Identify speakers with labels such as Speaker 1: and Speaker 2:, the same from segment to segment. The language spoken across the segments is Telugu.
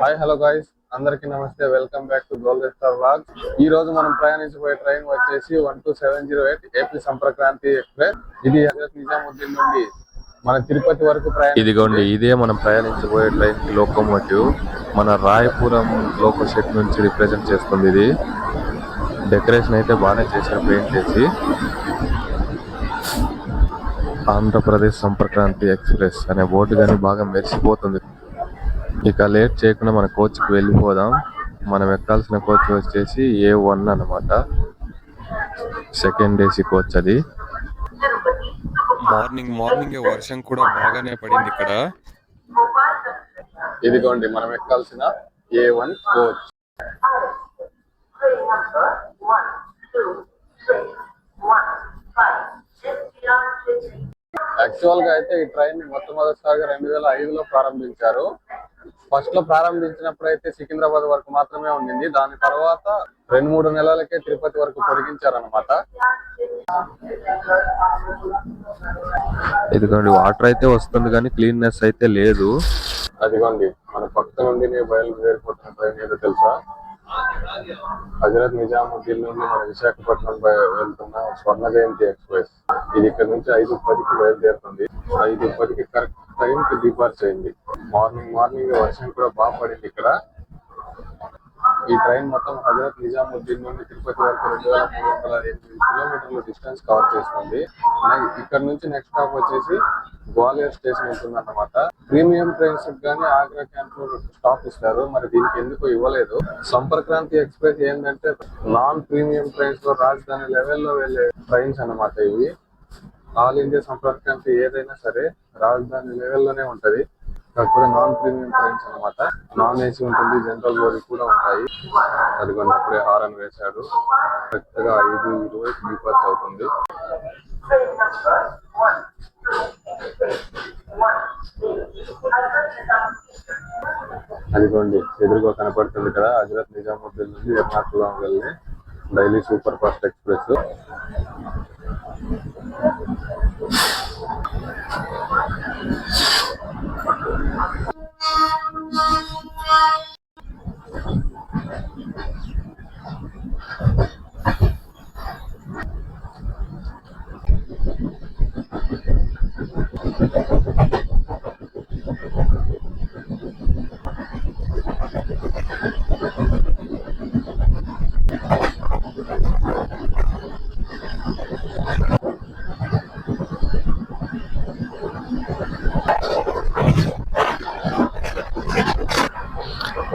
Speaker 1: హాయ్ హలో గాయ్స్, అందరికీ నమస్తే. Welcome back to golden star vlogs. ఈ రోజు మనం ప్రయాణించబోయే ట్రైన్ వచ్చేసి 12708 ఏపీ సంపర్క్రాంతి ఎక్స్ప్రెస్. ఇది హజరత్ నిజాముద్దీన్ నుండి మన తిరుపతి వరకు
Speaker 2: ఇదిగోండి, ఇదే మనం ప్రయాణించబోయే ట్రైన్ లోకోమోటివ్. మన రాయపురం లోకో షెడ్ నుంచి రిప్రజెంట్ చేస్తుంది. ఇది డెకరేషన్ అయితే బాగానే చేశారు, పెయింట్ వేసి. ఆంధ్రప్రదేశ్ సంపర్క్రాంతి ఎక్స్ప్రెస్ అనే బోర్డు కానీ బాగా మెరిసిపోతుంది. ఇక లేట్ చేయకుండా మన కోచ్కి వెళ్ళిపోదాం. మనం ఎక్కాల్సిన కోచ్ వచ్చేసి A1 అన్నమాట, సెకండ్ ఏసీ కోచ్. అది మార్నింగ్ వర్షం కూడా బాగానే పడింది ఇక్కడ.
Speaker 1: ఇదిగోండి మనం ఎక్కాల్సిన A1 కోచ్. యాక్చువల్ గా అయితే ఈ ట్రైన్ మొట్టమొదటిసారిగా 2005లో ప్రారంభించారు. ఫస్ట్ లో ప్రారంభించినప్పుడు అయితే సికింద్రాబాద్ వరకు మాత్రమే ఉండింది. దాని తర్వాత 2-3 నెలలకే తిరుపతి వరకు పొడిగించారనమాట.
Speaker 2: ఇదిగోండి, వాటర్ అయితే వస్తుంది కానీ క్లీన్నెస్ అయితే లేదు.
Speaker 1: అదిగోండి మన పక్క నుండి బయలుదేరిపోతున్న ట్రైన్ ఏదో తెలుసా? హజరత్ నిజాముద్దీన్ నుండి మన విశాఖపట్నం వెళ్తున్న స్వర్ణ జయంతి ఎక్స్ప్రెస్. ఇది ఇక్కడ నుంచి 5:10కి బయలుదేరుతుంది. 5:10కి కరెక్ట్ టైం కి డిపార్చర్ అయింది. మార్నింగ్ వర్షం కూడా బాగా పడింది ఇక్కడ. ఈ ట్రైన్ మొత్తం హజరత్ నిజాముద్దీన్ నుండి తిరుపతి వరకు 2308 కిలోమీటర్ల డిస్టెన్స్ కవర్ చేస్తుంది. ఇక్కడ నుంచి నెక్స్ట్ స్టాప్ వచ్చేసి గ్వాలియర్ స్టేషన్ ఉంటుంది అన్నమాట. ప్రీమియం ట్రైన్స్ కానీ ఆగ్రా క్యాంప్ లో స్టాప్ ఇస్తారు, మరి దీనికి ఎందుకు ఇవ్వలేదు. సంపర్క్రాంతి ఎక్స్ప్రెస్ ఏంటంటే నాన్ ప్రీమియం ట్రైన్స్ లో రాజధాని లెవెల్లో వెళ్లే ట్రైన్స్ అన్నమాట ఇవి. ఆల్ ఇండియా సంపర్క్రాంతి ఏదైనా సరే రాజధాని లెవెల్లోనే ఉంటది. కాకపోతే నాన్ ప్రీమియం ట్రైన్స్ అనమాట. నాన్ ఏసీ ఉంటుంది, జనరల్ బోగి కూడా ఉంటాయి. అదిగోండి అప్పుడే హారన్ వేశాడు. కరెక్ట్ గా 5:20కి డిపార్చర్ అవుతుంది. అదిగోండి ఎదురుగా కనపడుతుంది కదా, హజరత్ నిజాముద్దీన్ నుండి ఎర్నాకుళం వెళ్ళే డైలీ సూపర్ ఫాస్ట్ ఎక్స్ప్రెస్.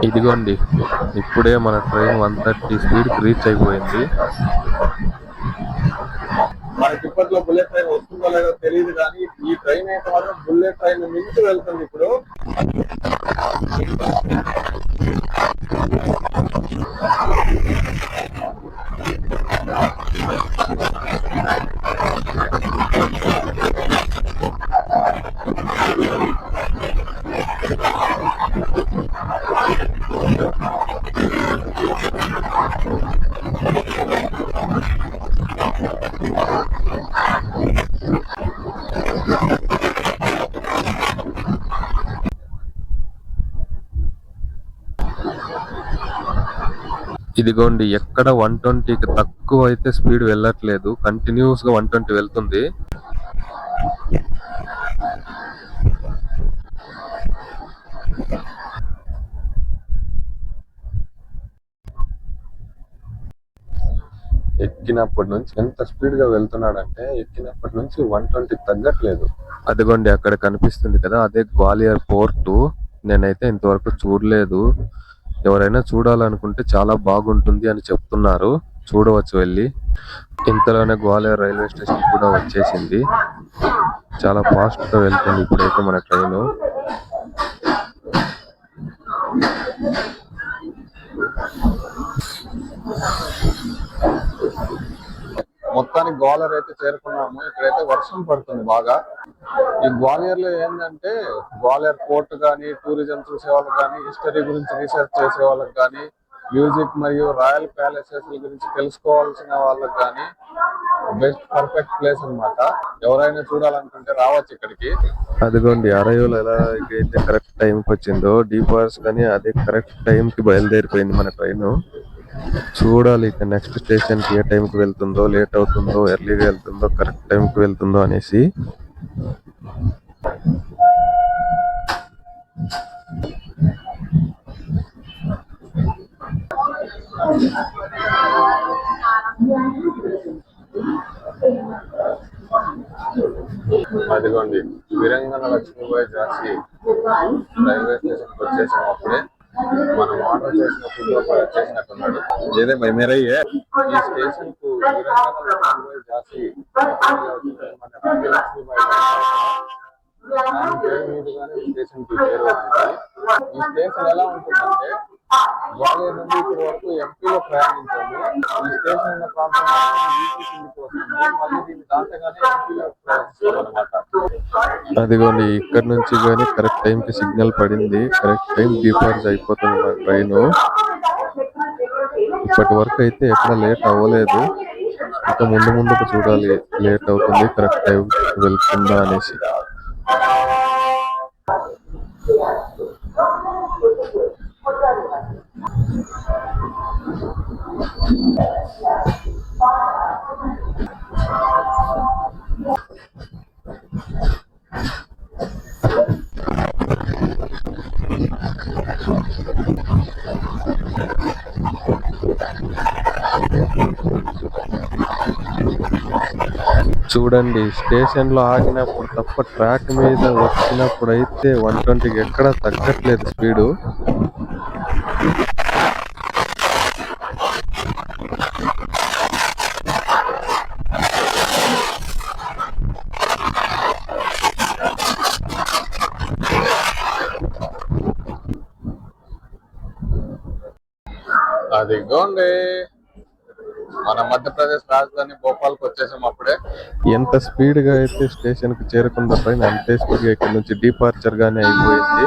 Speaker 2: ఇదిగోండి, ఇప్పుడే మన ట్రైన్ 130 స్పీడ్కి రీచ్ అయిపోయింది.
Speaker 1: మన తిరుపతిలో బుల్లెట్ ట్రైన్ వస్తుందో లేదో తెలియదు, కానీ ఈ ట్రైన్ అయితే మాత్రం బుల్లెట్ ట్రైన్ మించి వెళ్తుంది ఇప్పుడు.
Speaker 2: ఇదిగోండి, ఎక్కడ 120కి తక్కువ అయితే స్పీడ్ వెళ్ళట్లేదు, కంటిన్యూస్ గా 120 వెళ్తుంది.
Speaker 1: ఎక్కినప్పటి నుంచి ఎంత స్పీడ్ గా వెళ్తున్నాడంటే ఎక్కినప్పటి నుంచి 120 తగ్గట్లేదు.
Speaker 2: అదిగోండి అక్కడ కనిపిస్తుంది కదా, అదే గ్వాలియర్ పోర్టు. నేనైతే ఇంతవరకు చూడలేదు. ఎవరైనా చూడాలనుకుంటే చాలా బాగుంటుంది అని చెప్తున్నారు, చూడవచ్చు వెళ్ళి. ఇంతలోనే గ్వాలియర్ రైల్వే స్టేషన్ కూడా వచ్చేసింది. చాలా ఫాస్ట్ గా వెళ్తుంది ఇప్పుడైతే మన ట్రైన్.
Speaker 1: మొత్తానికి గ్వాలియర్ అయితే చేరుకున్నాము. ఇక్కడైతే వర్షం పడుతుంది బాగా. ఈ గ్వాలియర్ లో ఏంటంటే గ్వాలియర్ పోర్ట్ కానీ, టూరిజం చూసే వాళ్ళకి కానీ, హిస్టరీ గురించి రీసెర్చ్ చేసే వాళ్ళకి కానీ మ్యూజిక్ మరియు రాయల్ ప్యాలెసెస్ గురించి తెలుసుకోవాల్సిన వాళ్ళకి కానీ బెస్ట్ పర్ఫెక్ట్ ప్లేస్ అన్నమాట. ఎవరైనా చూడాలనుకుంటే రావచ్చు ఇక్కడికి.
Speaker 2: అదిగోండి అరయోలు ఎలాగైతే కరెక్ట్ టైంకి వచ్చిందో డీపార్స్ కానీ అదే కరెక్ట్ టైంకి బయలుదేరిపోయింది మన ట్రైన్. చూడాలి ఇక నెక్స్ట్ స్టేషన్ కి ఏ టైంకి వెళ్తుందో, లేట్ అవుతుందో, ఎర్లీగా వెళ్తుందో, కరెక్ట్ టైంకి వెళ్తుందో అనేసి.
Speaker 1: అదిగోండి వీరంగన లక్ష్మీబాయి ఝాన్సీ రైల్వే స్టేషన్ కి వచ్చేసాం. అప్పుడే మనం ఆర్డర్ చేసిన ఫుడ్ వచ్చేసినట్టున్నాడు. ఏదే భయ మేరయ్యే ఈ స్టేషన్ కు వీరంగన లక్ష్మీబాయి ఝాన్సీ మన రాణి లక్ష్మీబాయి దాని పేరు మీదుగానే ఈ స్టేషన్ కి పేరు వచ్చింది. ఈ స్టేషన్ ఎలా ఉంటుందంటే గ్వాలియర్ నుండి ఇప్పటి వరకు ఎంపీలో ప్రయాణించాము. ఈ స్టేషన్ ఉన్న ప్రాంతం కిందికి వస్తుంది. మళ్ళీ దీన్ని దాటగానే ఎంపీలో ప్రయాణిస్తాం అనమాట.
Speaker 2: అదిగోండి ఇక్కడ నుంచి కానీ కరెక్ట్ టైంకి సిగ్నల్ పడింది. కరెక్ట్ టైం డిపార్చర్ అయిపోతుంది మన ట్రైన్. ఇప్పటి వరకు అయితే ఎక్కడ లేట్ అవ్వలేదు. ఇంకా ముందుకు చూడాలి లేట్ అవుతుంది కరెక్ట్ టైం వెళ్తుందా అనేసి. చూడండి స్టేషన్ లో ఆగినప్పుడు తప్ప ట్రాక్ మీద వచ్చినప్పుడు అయితే 120కి ఎక్కడ తగ్గట్లేదు స్పీడు.
Speaker 1: అదిగోండి మన మధ్యప్రదేశ్ రాజధాని భోపాల్కి వచ్చేసాం. అప్పుడే
Speaker 2: ఎంత స్పీడ్ గా అయితే స్టేషన్ కి చేరుకున్న ట్రైన్ అంతే స్పీడ్ గా ఇక్కడ నుంచి డిపార్చర్ గానే అయిపోయింది.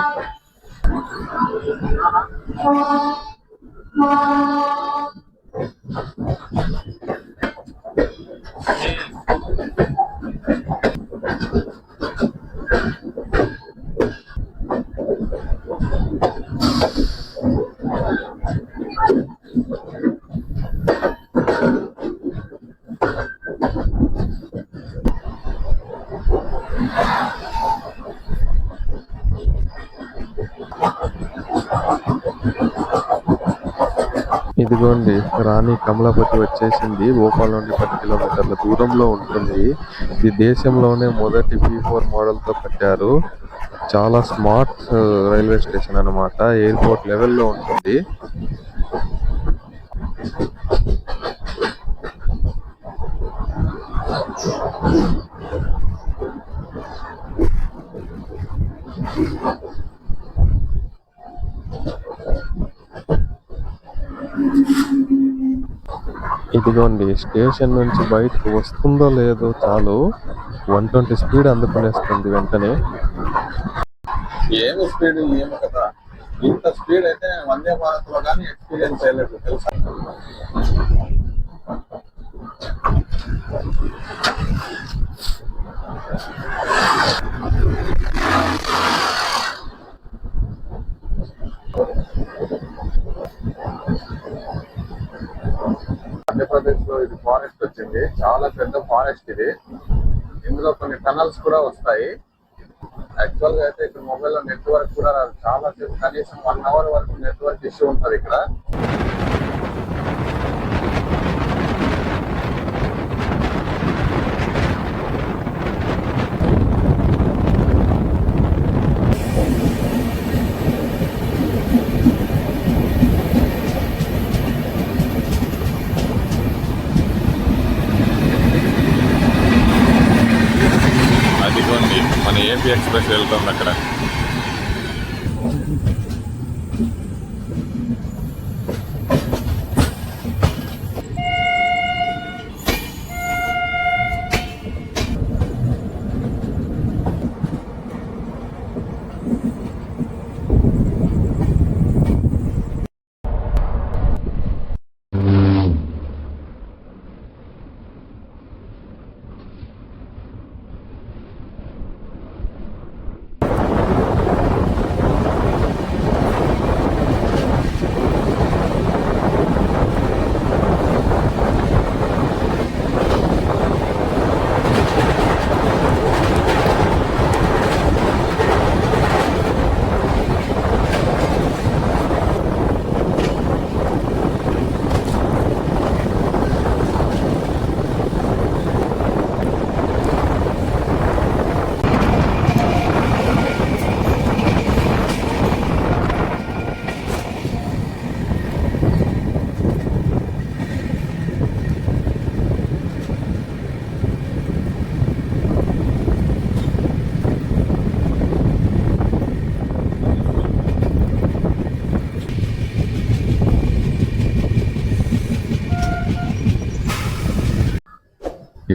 Speaker 2: ఇదిగోండి రాణి కమలాపతి వచ్చేసింది. భోపాల్ నుండి 10 కిలోమీటర్ల దూరంలో ఉంటుంది. ఇది దేశంలోనే మొదటి V4 మోడల్ తో కట్టారు. చాలా స్మార్ట్ రైల్వే స్టేషన్ అన్నమాట. ఎయిర్పోర్ట్ లెవెల్లో ఉంటుంది. ఇదిగోండి స్టేషన్ నుంచి బయటకు వస్తుందో లేదో చాలు 120 స్పీడ్ అందుకునేస్తుంది వెంటనే.
Speaker 1: ఏమి స్పీడ్ ఏమి కదా, ఇంత స్పీడ్ అయితే వందే భారత్ లో కానీ ఎక్స్పీరియన్స్ చేయలేదు తెలుసా. మధ్యప్రదేశ్ లో ఇది ఫారెస్ట్ వచ్చింది. చాలా పెద్ద ఫారెస్ట్ ఇది. ఇందులో కొన్ని టనల్స్ కూడా వస్తాయి. యాక్చువల్ గా అయితే ఇక్కడ మొబైల్ లో నెట్వర్క్ కూడా రాదు. చాలా సేపు కనీసం 1 అవర్ వరకు నెట్వర్క్ ఇష్యూ ఉంటది ఇక్కడ. అదిగోండి మన ఏపీ ఎక్స్ప్రెస్ వెళ్తుంది అక్కడ.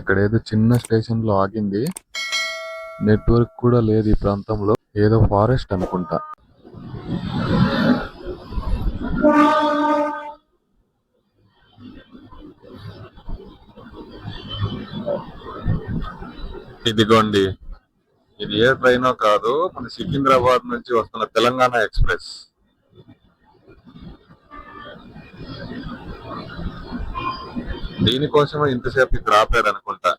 Speaker 2: ఇక్కడ ఏదో చిన్న స్టేషన్ లో ఆగింది. నెట్వర్క్ కూడా లేదు ఈ ప్రాంతంలో. ఏదో ఫారెస్ట్ అనుకుంటా. ఇదిగోండి, ఇది ఏ ట్రైనో కాదు, మన సికింద్రాబాద్ నుంచి వస్తున్న తెలంగాణ ఎక్స్ప్రెస్. దీనికోసమే ఇంతసేపు ఇక్కడ ఆపాడు అనుకుంటా.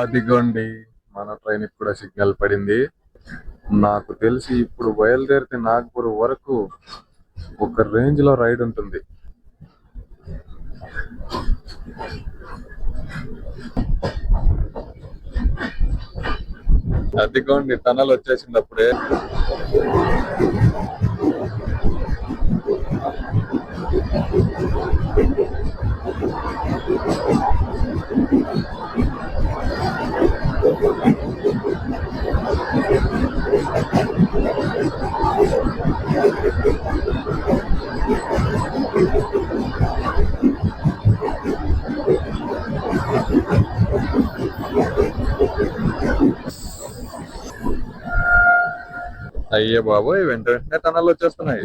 Speaker 2: అదిగోండి, మన ట్రైన్ కూడా సిగ్నల్ పడింది. నాకు తెలిసి ఇప్పుడు బయలుదేరితే నాగ్పూర్ వరకు ఒక రేంజ్ లో రైడ్ ఉంటుంది. అదిగోండి, టనల్ వచ్చేసింది అప్పుడే. అయ్యే బాబోయ్, వెంట వెంటనే టనల్ వచ్చేస్తున్నాయి.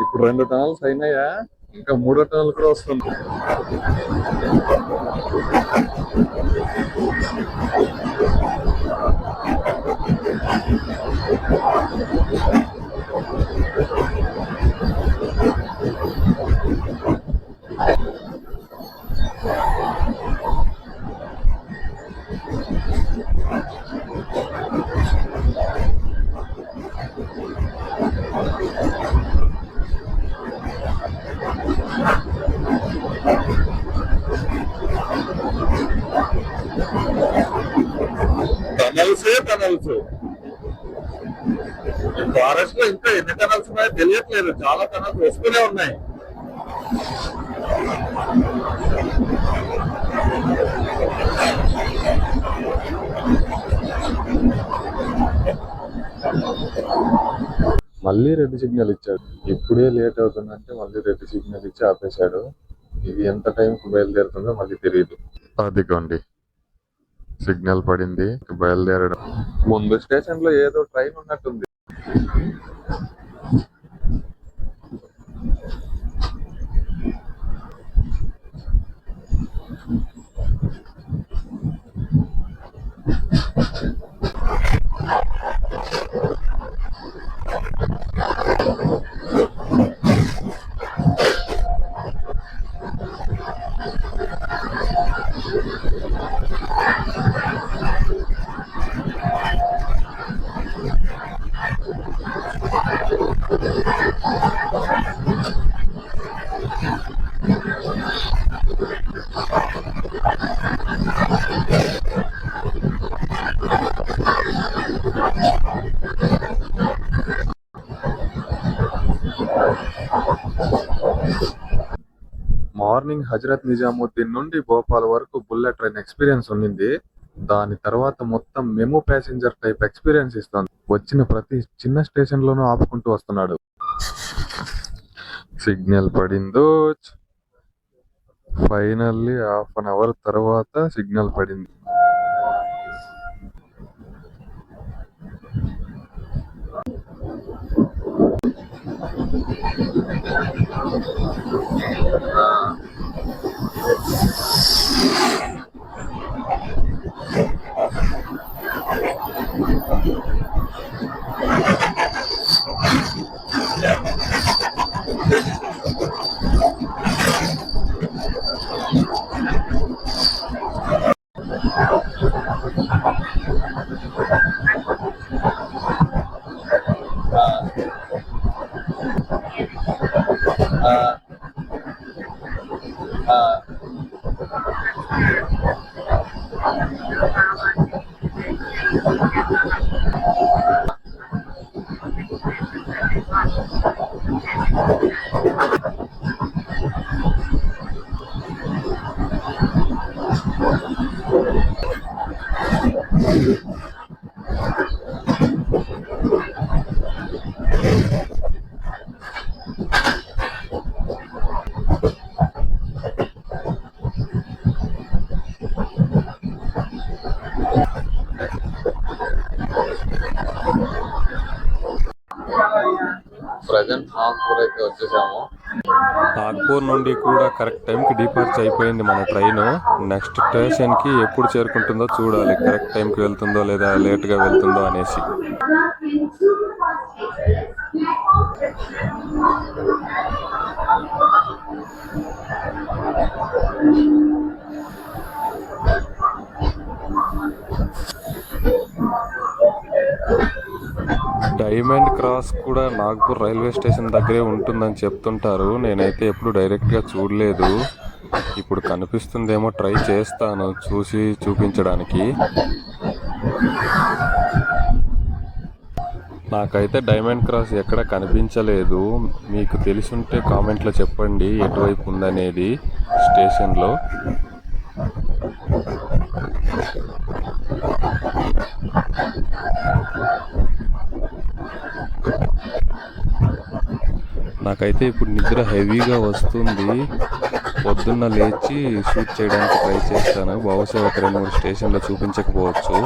Speaker 2: ఇప్పుడు 2 టనల్స్ అయినాయా, ఇంకా 3వ టనల్ కూడా వస్తుంది. టనల్స్ ఫారెస్ట్ లో ఇంకా ఎన్ని టనల్స్ ఉన్నాయో తెలియట్లేదు. చాలా టనల్స్ వస్తూనే ఉన్నాయి. మళ్ళీ రెడ్ సిగ్నల్ ఇచ్చాడు. ఇప్పుడే లేట్ అవుతుందంటే మళ్ళీ రెడ్ సిగ్నల్ ఇచ్చి ఆపేశాడు. ఇది ఎంత టైంకి బయలుదేరుతుందో మళ్ళీ తెలియదు. అదిగోండి, సిగ్నల్ పడింది, బయలుదేరడం. ముందు స్టేషన్ లో ఏదో ట్రైన్ ఉన్నట్టుంది. మార్నింగ్ హజరత్ నిజాముద్దీన్ నుండి భోపాల్ వరకు బుల్లెట్ ట్రైన్ ఎక్స్పీరియన్స్ ఉండింది. దాని తర్వాత మొత్తం మెమో ప్యాసింజర్ టైప్ ఎక్స్పీరియన్స్ ఇస్తుంది. వచ్చిన ప్రతి చిన్న స్టేషన్ లోనూ ఆపుకుంటూ వస్తున్నాడు. సిగ్నల్ పడిందో, ఫైనల్లీ హాఫ్ అన్ అవర్ తర్వాత సిగ్నల్ పడింది.
Speaker 1: ప్రజెంట్ నాగ్పూర్ అయితే వచ్చేసాము.
Speaker 2: నాగ్పూర్ నుండి కూడా కరెక్ట్ టైంకి డిపార్చర్ అయిపోయింది మన ట్రైన్. నెక్స్ట్ స్టేషన్కి ఎప్పుడు చేరుకుంటుందో చూడాలి, కరెక్ట్ టైంకి వెళ్తుందో లేదా లేట్గా వెళ్తుందో అనేసి. డైమండ్ క్రాస్ కూడా నాగ్పూర్ రైల్వే స్టేషన్ దగ్గరే ఉంటుందని చెప్తుంటారు. నేనైతే ఎప్పుడు డైరెక్ట్గా చూడలేదు. ఇప్పుడు కనిపిస్తుందేమో, ట్రై చేస్తాను చూసి చూపించడానికి. నాకైతే డైమండ్ క్రాస్ ఎక్కడ కనిపించలేదు. మీకు తెలిసుంటే కామెంట్లో చెప్పండి ఎటువైపు ఉందనేది స్టేషన్లో. నాకైతే ఇప్పుడు నిద్ర హెవీగా వస్తుంది. పొద్దున్న లేచి షూట్ చేయడానికి ట్రై చేస్తాను. బహుశా ఒక 2-3 స్టేషన్లో చూపించకపోవచ్చు.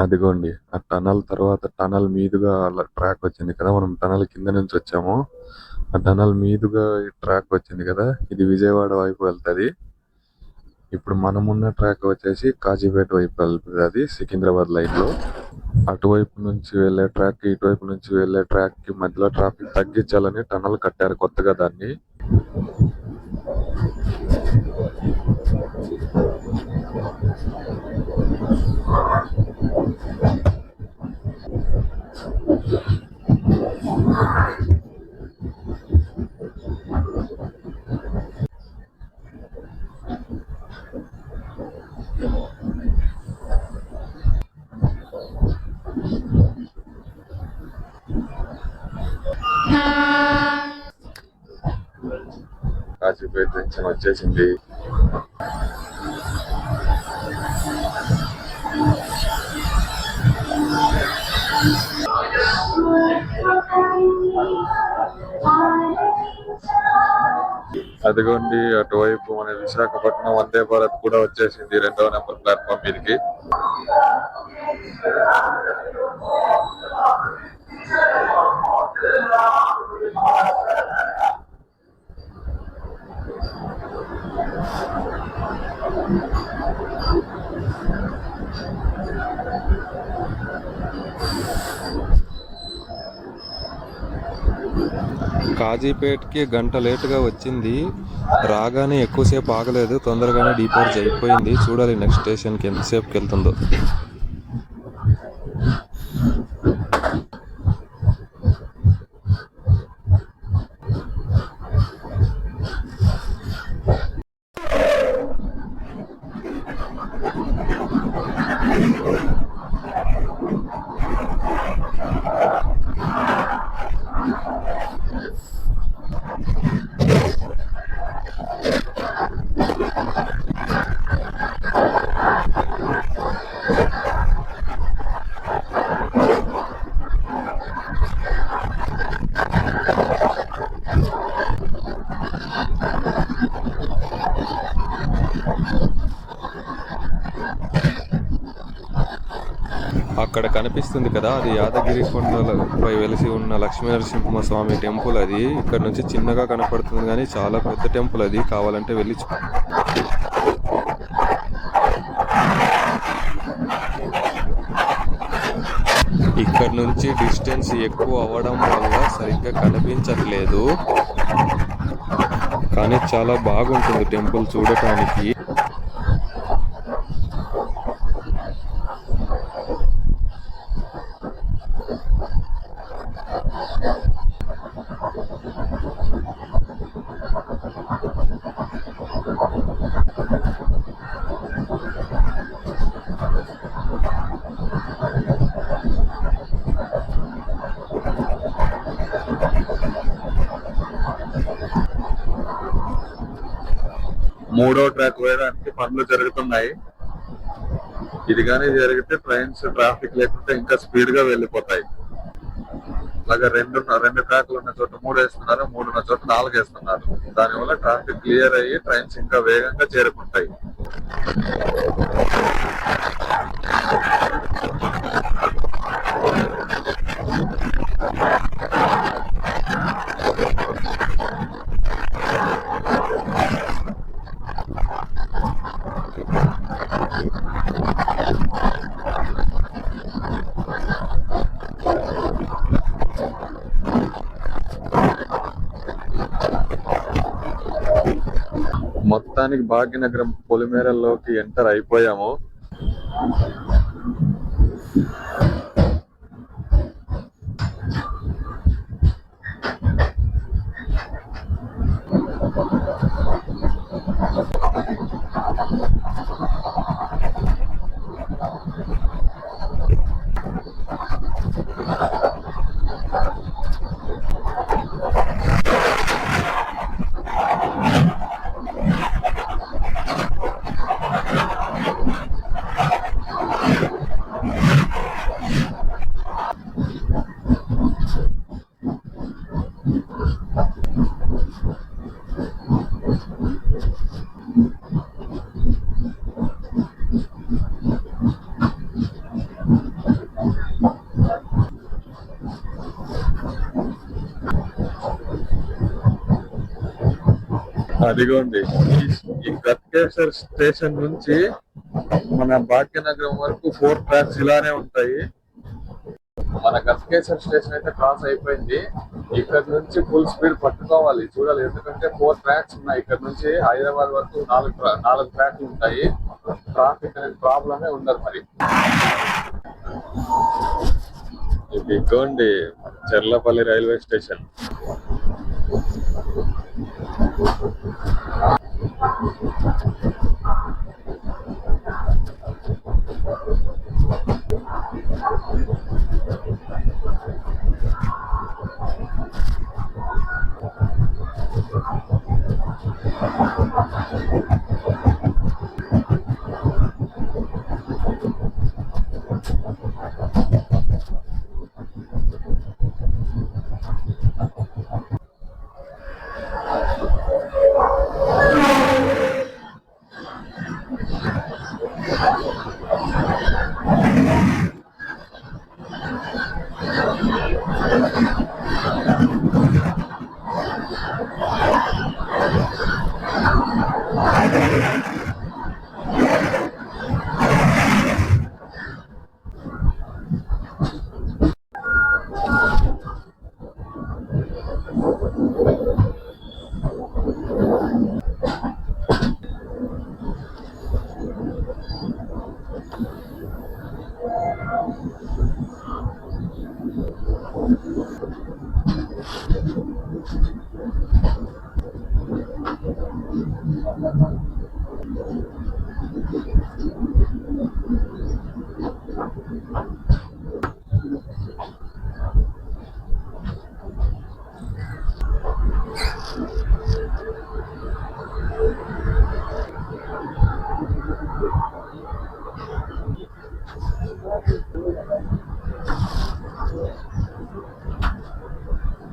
Speaker 2: అదిగోండి ఆ టనల్ తర్వాత టనల్ మీదుగా ట్రాక్ వచ్చింది కదా, మనం టనల్ కింద నుంచి వచ్చాము. ఆ టనల్ మీదుగా ఈ ట్రాక్ వచ్చింది కదా, ఇది విజయవాడ వైపు వెళ్తది. ఇప్పుడు మనమున్న ట్రాక్ వచ్చేసి కాజీపేట వైపు వెళ్తుంది, అది సికింద్రాబాద్ లైన్ లో. అటువైపు నుంచి వెళ్లే ట్రాక్ ఇటువైపు నుంచి వెళ్లే ట్రాక్ కి మధ్యలో ట్రాఫిక్ తగ్గించాలని టనల్ కట్టారు కొత్తగా దాన్ని. కాజీపేట జంక్షన్ వచ్చేసింది.
Speaker 1: అదిగోండి అటువైపు మన విశాఖపట్నం వందే భారత్ కూడా వచ్చేసింది 2వ నెంబర్ ప్లాట్ఫామ్ మీదకి.
Speaker 2: కాజీపేట్కి గంట లేటుగా వచ్చింది. రాగానే ఎక్కువసేపు ఆగలేదు, తొందరగానే డిపార్చ్ అయిపోయింది. చూడాలి నెక్స్ట్ స్టేషన్కి ఎంతసేపుకి వెళ్తుందో. అక్కడ కనిపిస్తుంది కదా, అది యాదగిరి కొండలపై వెలిసి ఉన్న లక్ష్మీనరసింహస్వామి టెంపుల్. అది ఇక్కడ నుంచి చిన్నగా కనపడుతుంది కానీ చాలా పెద్ద టెంపుల్ అది. కావాలంటే వెళ్ళి ఇక్కడ నుంచి డిస్టెన్స్ ఎక్కువ అవ్వడం వల్ల సరిగ్గా కనిపించట్లేదు, కానీ చాలా బాగుంటుంది టెంపుల్ చూడటానికి.
Speaker 1: మూడో ట్రాక్ వేయడానికి పనులు జరుగుతున్నాయి. ఇది కానీ జరిగితే ట్రైన్స్ ట్రాఫిక్ లేకుంటే ఇంకా స్పీడ్ గా వెళ్ళిపోతాయి. అలాగే రెండు ట్రాక్లు ఉన్న చోట 3 వేస్తున్నారు, 3 ఉన్న చోట 4 వేస్తున్నారు. దానివల్ల ట్రాఫిక్ క్లియర్ అయ్యి ట్రైన్స్ ఇంకా వేగంగా చేరుకుంటాయి. మొత్తానికి భాగ్యనగరం పొలిమేరల్లోకి ఎంటర్ అయిపోయాము. అదిగోండి ఈ గట్కేసర్ స్టేషన్ నుంచి మన భాగ్యనగరం వరకు 4 ట్రాక్స్ ఇలానే ఉంటాయి. మన గట్కేసర్ స్టేషన్ అయితే క్రాస్ అయిపోయింది. ఇక్కడ నుంచి ఫుల్ స్పీడ్ పట్టుకోవాలి, చూడాలి. ఎందుకంటే 4 ట్రాక్స్ ఉన్నాయి. ఇక్కడ నుంచి హైదరాబాద్ వరకు 4 ట్రాక్లు ఉంటాయి. ట్రాఫిక్ అనేది ప్రాబ్లమే ఉండదు. మరి ఇదిగోండి చెర్లపల్లి రైల్వే స్టేషన్.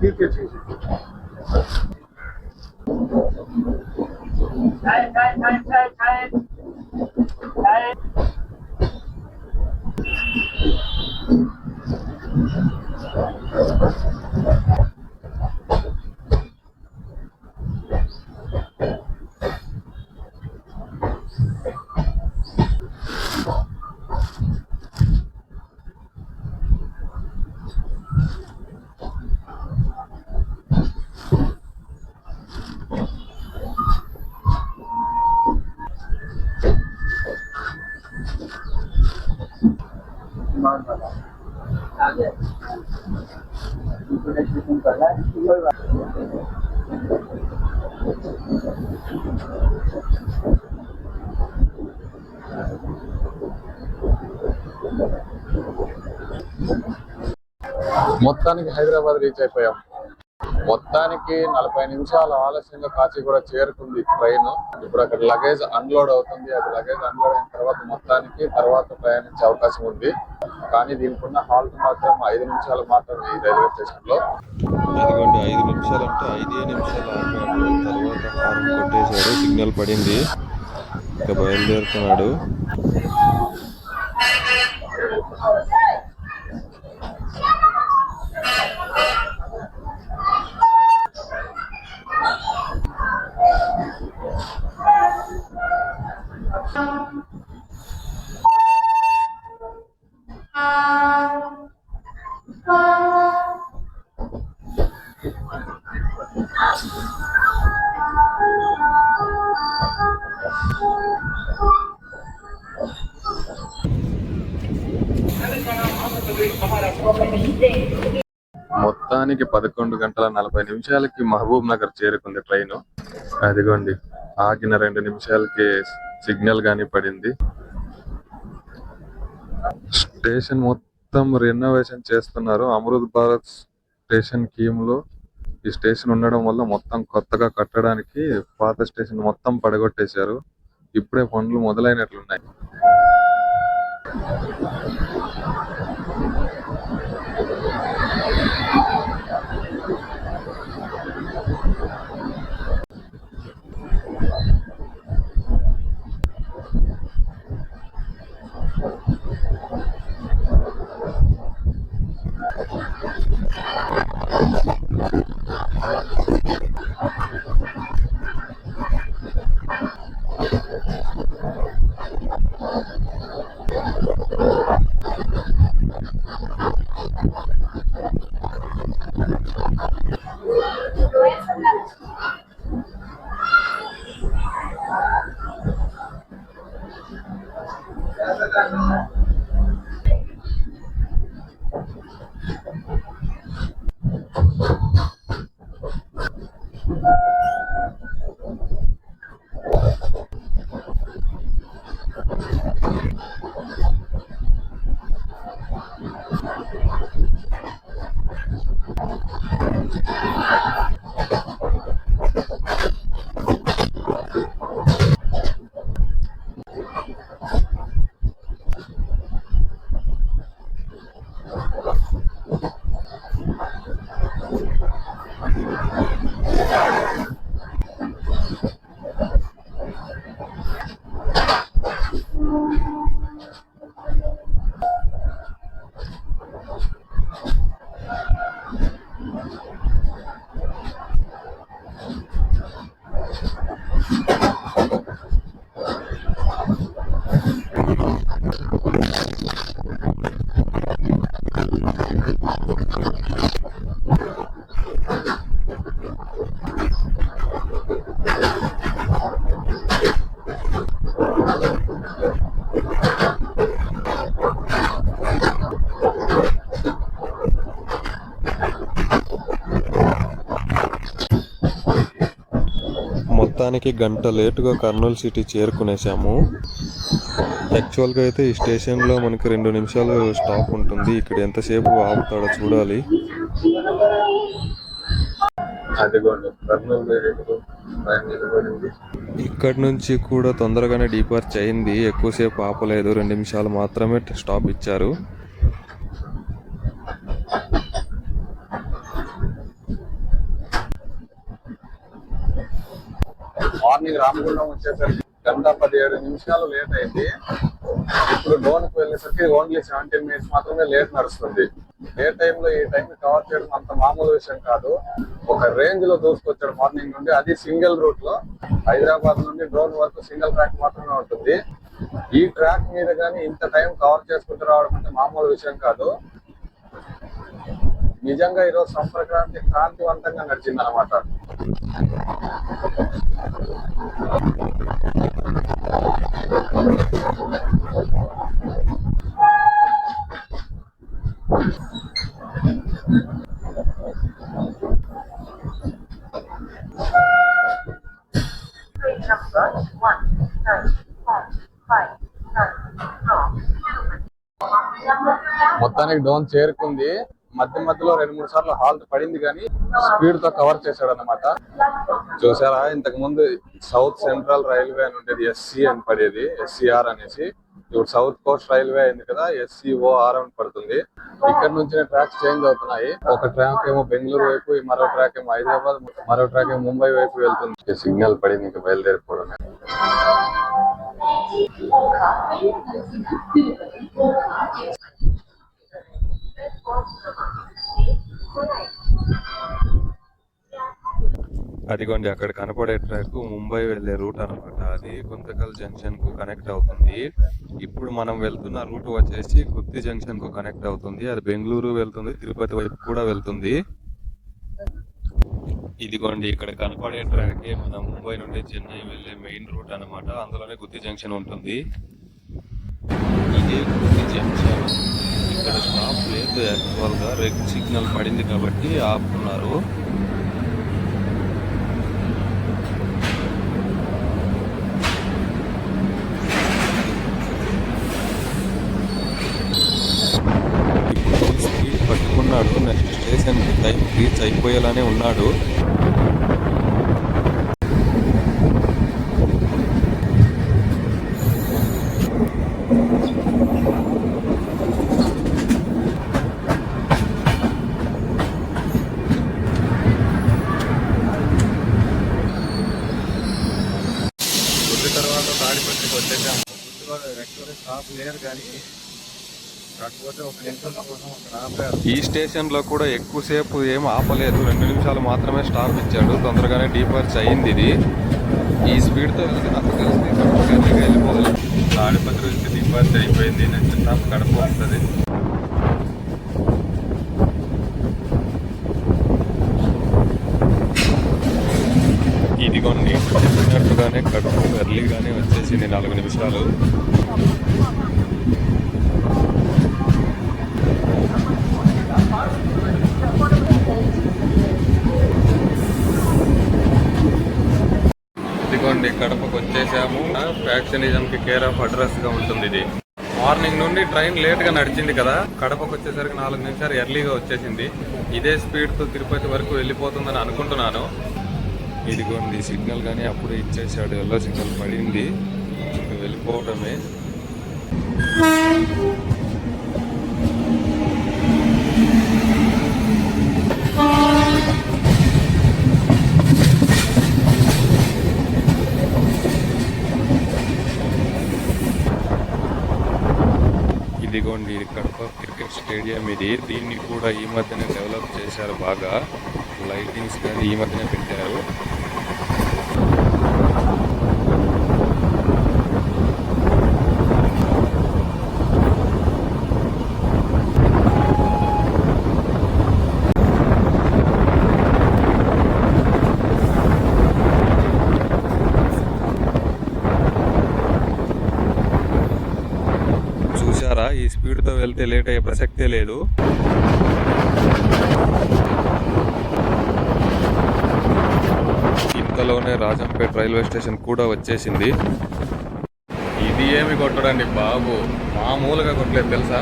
Speaker 1: ठीक है, ठीक है। మొత్తానికి హైదరాబాద్ రీచ్ అయిపోయాం. మొత్తానికి 40 నిమిషాలు ఆలస్యంగా కాచిగూడ చేరుకుంది ట్రైన్. ఇప్పుడు అక్కడ లగేజ్ అన్లోడ్ అవుతుంది. అది లగేజ్ అన్లోడ్ అయిన తర్వాత ప్రయాణించే అవకాశం ఉంది. కానీ దీనికి ఉన్న హాల్ట్ మాత్రం 5 నిమిషాలు మాత్రమే ఈ రైల్వే స్టేషన్ లో.
Speaker 2: అదిగోండి 5 నిమిషాలు అంటే 5 నిమిషాలు ఆపాడు. తర్వాత హార్న్ కొట్టేశాడు, సిగ్నల్ పడింది, ఇంకా బయలుదేరుతున్నాడు. మొత్తానికి 11 గంటల 40 నిమిషాలకి మహబూబ్ నగర్ చేరుకుంది ట్రైన్. అదిగోండి ఆగిన 2 నిమిషాలకి సిగ్నల్ గానీ పడింది. స్టేషన్ మొత్తం రెనోవేషన్ చేస్తున్నారు. అమృత్ భారత్ స్టేషన్ స్కీమ్ లో ఈ స్టేషన్ ఉండడం వల్ల మొత్తం కొత్తగా కట్టడానికి పాత స్టేషన్ మొత్తం పడగొట్టేశారు. ఇప్పుడే పనులు మొదలైనట్లున్నాయి. మొత్తానికి గంట లేటుగా కర్నూలు సిటీ చేరుకునేసాము. యాక్చువల్గా అయితే ఈ స్టేషన్లో మనకి 2 నిమిషాలు స్టాప్ ఉంటుంది. ఇక్కడ ఎంతసేపు ఆపుతాడో చూడాలి.
Speaker 1: అదిగోండి కర్నూలు వేరేకు ట్రైన్ నిలబడింది.
Speaker 2: ఇక్కడ నుంచి కూడా తొందరగానే డిపార్చ్ అయింది. ఎక్కువసేపు ఆపలేదు, 2 నిమిషాలు మాత్రమే స్టాప్ ఇచ్చారు.
Speaker 1: మార్నింగ్ రామగుండం వచ్చేసరికి 17 నిమిషాలు లేట్ అయింది. ఇప్పుడు డోన్ కి వెళ్ళేసరికి ఓన్లీ 17 మినిట్స్ మాత్రమే లేట్ నడుస్తుంది. ఏ టైంలో ఈ టైం కవర్ చేయడం అంత మామూలు విషయం కాదు. ఒక రేంజ్ లో దూసుకొచ్చాడు మార్నింగ్ నుండి. అది సింగిల్ రూట్ లో హైదరాబాద్ నుండి డోన్ వరకు సింగిల్ ట్రాక్ మాత్రమే ఉంటుంది. ఈ ట్రాక్ మీద కానీ ఇంత టైం కవర్ చేసుకుంటూ రావడం అంటే మామూలు విషయం కాదు. నిజంగా ఈరోజు సంపర్క్రాంతి క్రాంతివంతంగా నడిచింది అనమాట. మొత్తానికి డోన్ చేరుకుంది. మధ్య మధ్యలో 2-3 సార్లు హాల్ట్ పడింది కానీ స్పీడ్ తో కవర్ చేశాడు అనమాట. చూసారా, ఇంతకు ముందు సౌత్ సెంట్రల్ రైల్వే అని ఉండేది, ఎస్సీ అని పడేది, SCR అనేసి. ఇప్పుడు సౌత్ కోస్ట్ రైల్వే అయింది కదా, SCOR అని పడుతుంది. ఇక్కడ నుంచి ట్రాక్స్ చేంజ్ అవుతున్నాయి. ఒక ట్రాక్ ఏమో బెంగళూరు వైపు, మరో ట్రాక్ ఏమో హైదరాబాద్, మరో ట్రాక్ ఏమో ముంబై వైపు వెళ్తుంది. సిగ్నల్ పడింది, ఇంకా బయలుదేరిపోవడమే.
Speaker 2: అదిగోండి అక్కడ కనపడే ట్రాక్ ముంబై వెళ్ళే రూట్ అనమాట. అది గుంతకల్ జంక్షన్ కు కనెక్ట్ అవుతుంది. ఇప్పుడు మనం వెళ్తున్న రూట్ వచ్చేసి గుత్తి జంక్షన్ కు కనెక్ట్ అవుతుంది. అది బెంగళూరు వెళ్తుంది, తిరుపతి వైపు కూడా వెళ్తుంది. ఇదిగోండి ఇక్కడ కనపడే ట్రాక్ మన ముంబై నుండి చెన్నై వెళ్ళే మెయిన్ రూట్ అనమాట. అందులోనే గుత్తి జంక్షన్ ఉంటుంది. ఇదే గుత్తి జంక్షన్. ఇక్కడ స్టాప్ లేదు, యాక్చువల్ గా రెడ్ సిగ్నల్ పడింది కాబట్టి ఆపుతున్నారు. స్పీడ్ పట్టుకున్నాడు. నెక్స్ట్ స్టేషన్ కి టైం రీచ్ అయిపోయేలానే ఉన్నాడు. తర్వాత తాడిపత్రికి వచ్చేసాము. యాక్చువల్లీ స్టాప్ లేదు కానీ కాకపోతే ఒక నిమిషం కోసం అక్కడ ఆపారు. ఈ స్టేషన్ లో కూడా ఎక్కువసేపు ఏం ఆపలేదు, 2 నిమిషాలు మాత్రమే స్టాప్ ఇచ్చాడు. తొందరగానే డిపార్చ్ అయింది ఇది. ఈ స్పీడ్ తో వెళ్తే నాకు తెలిసి వెళ్ళిపోవాలి. తాడిపత్రి నుంచి డిపార్చ్ అయిపోయింది. నెక్స్ట్ స్టాప్ కడప వస్తుంది. ఇదిగోండి చెప్పినట్టుగానే కడప ఎర్లీగానే వచ్చేసింది, 4 నిమిషాలు. ఇదిగోండి కడపకు వచ్చేసాము. ఫ్యాక్షనిజం కి కేర్ ఆఫ్ అడ్రస్ గా ఉంటుంది ఇది. మార్నింగ్ నుండి ట్రైన్ లేట్ గా నడిచింది కదా, కడపకు వచ్చేసరికి 4 నిమిషాలు ఎర్లీగా వచ్చేసింది. ఇదే స్పీడ్ తో తిరుపతి వరకు వెళ్ళిపోతుందని అనుకుంటున్నాను. ఇదిగోండి సిగ్నల్ కానీ అప్పుడే ఇచ్చేసాడు, ఎల్లో సిగ్నల్ పడింది, వెళ్ళిపోవడమే. ఇదిగోండి ఇది కడప క్రికెట్ స్టేడియం. ఇది దీన్ని కూడా ఈ మధ్యనే డెవలప్ చేశారు బాగా. లైటింగ్స్ కానీ ఈ మధ్యనే పెట్టారు. చూసారా, ఈ స్పీడ్ తో వెళ్తే లేట్ అయ్యే ప్రసక్తే లేదు. ఇంత ఇంతలోనే రాజంపేట రైల్వే స్టేషన్ కూడా వచ్చేసింది. ఇది ఏమి కొట్టడండి బాబు, మామూలుగా కొట్టలేదు తెలుసా.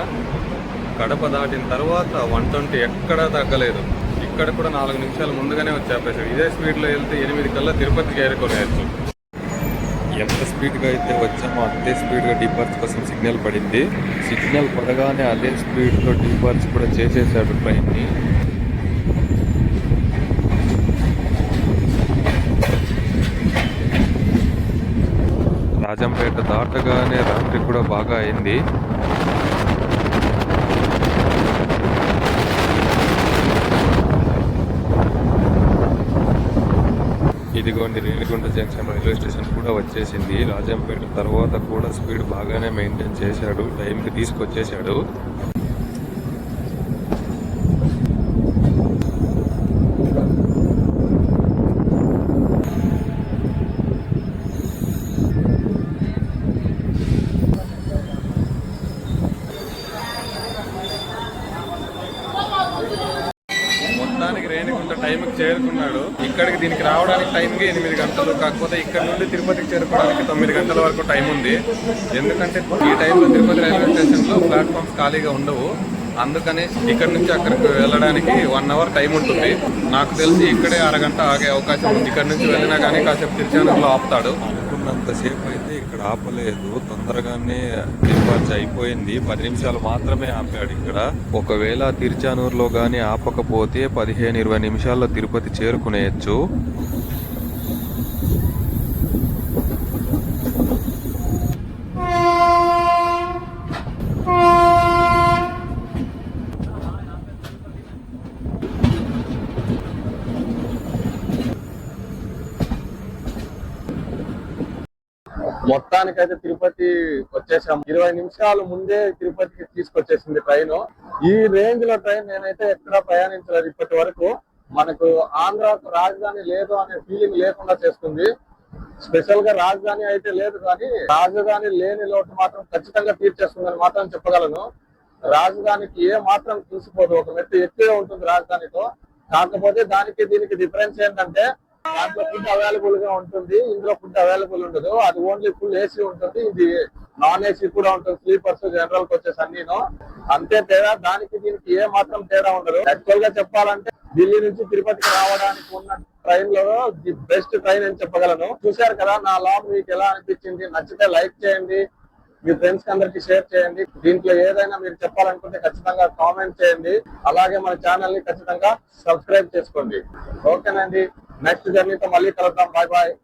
Speaker 2: కడప దాటిన తర్వాత 120 ఎక్కడా తగ్గలేదు. ఇక్కడ కూడా 4 నిమిషాలు ముందుగానే వచ్చి ఆపేశాడు. ఇదే స్పీడ్లో వెళ్తే 8 కల్లా తిరుపతికి ఏరుకునేయచ్చు. ఎంత స్పీడ్గా అయితే వచ్చామో అంతే స్పీడ్గా డీపార్చ్ కోసం సిగ్నల్ పడింది. సిగ్నల్ పడగానే అదే స్పీడ్లో డీపార్చ్ కూడా చేసేసాడు ట్రైన్ని. రాజంపేట దాటగానే రాత్రి కూడా బాగా అయింది. ఇదిగోండి రేణిగుంట జంక్షన్ రైల్వే స్టేషన్ కూడా వచ్చేసింది. రాజంపేట తర్వాత కూడా స్పీడ్ బాగానే మెయింటైన్ చేశాడు, టైంకి తీసుకొచ్చేసాడు. మొత్తానికి రేణిగుంట టైంకి చేరుకున్నాడు. ఇక్కడికి దీనికి రావడానికి టైంకి 8 గంటలు, కాకపోతే ఇక్కడ నుండి తిరుపతికి చేరుకోవడానికి 9 గంటల వరకు టైం ఉంది. ఎందుకంటే ఈ టైంలో తిరుపతి రైల్వే స్టేషన్లో ప్లాట్ఫామ్స్ ఖాళీగా ఉండవు. అందుకని ఇక్కడ నుంచి అక్కడికి వెళ్ళడానికి 1 అవర్ టైం ఉంటుంది. నాకు తెలిసి ఇక్కడే అరగంట ఆగే అవకాశం ఉంది. ఇక్కడ నుంచి వెళ్ళినా కానీ కాసేపు తిరుచానూరులో ఆపుతాడు. అనుకున్నంతసేపు అయితే ఇక్కడ ఆపలేదు, తొందరగానే డిస్పాచ్ అయిపోయింది. 10 నిమిషాలు మాత్రమే ఆపాడు ఇక్కడ. ఒకవేళ తిరుచానూరులో కానీ ఆపకపోతే 15-20 నిమిషాల్లో తిరుపతి చేరుకునేయచ్చు.
Speaker 1: మొత్తానికైతే తిరుపతి వచ్చేసాం. 20 నిమిషాలు ముందే తిరుపతికి తీసుకొచ్చేసింది ట్రైన్. ఈ రేంజ్ లో ట్రైన్ నేనైతే ఎక్కడా ప్రయాణించలేదు ఇప్పటి వరకు. మనకు ఆంధ్ర రాజధాని లేదు అనే ఫీలింగ్ లేకుండా చేస్తుంది. స్పెషల్ గా రాజధాని అయితే లేదు, కానీ రాజధాని లేని లోటు మాత్రం ఖచ్చితంగా తీర్చేస్తుందని మాత్రం చెప్పగలను. రాజధానికి ఏ మాత్రం తీసిపోదు, ఒక మెట్టు ఎక్కువే ఉంటుంది రాజధానితో. కాకపోతే దానికి దీనికి డిఫరెన్స్ ఏంటంటే దాంట్లో ఫుడ్ అవైలబుల్ గా ఉంటుంది, ఇందులో ఫుడ్ అవైలబుల్ ఉండదు. అది ఓన్లీ ఫుల్ ఏసీ ఉంటుంది, ఇది నాన్ ఏసీ కూడా ఉంటుంది. స్లీపర్స్ జనరల్ కోచెస్ అన్నీను అంతే తేడా, దానికి దీనికి ఏ మాత్రం తేడా ఉండదు. యాక్చువల్ గా చెప్పాలంటే ఢిల్లీ నుంచి తిరుపతికి రావడానికి ఉన్న ట్రైన్ లో ది బెస్ట్ ట్రైన్ అని చెప్పగలను. చూశారు కదా నా లాగ్, మీకు ఎలా అనిపించింది? నచ్చితే లైక్ చేయండి, మీ ఫ్రెండ్స్ కి అందరికి షేర్ చేయండి. దీంట్లో ఏదైనా మీరు చెప్పాలనుకుంటే ఖచ్చితంగా కామెంట్ చేయండి. అలాగే మన ఛానల్ ని ఖచ్చితంగా సబ్స్క్రైబ్ చేసుకోండి. ఓకేనండి, నెక్స్ట్ జర్నీతో మళ్ళీ కలుద్దాం. Bye bye.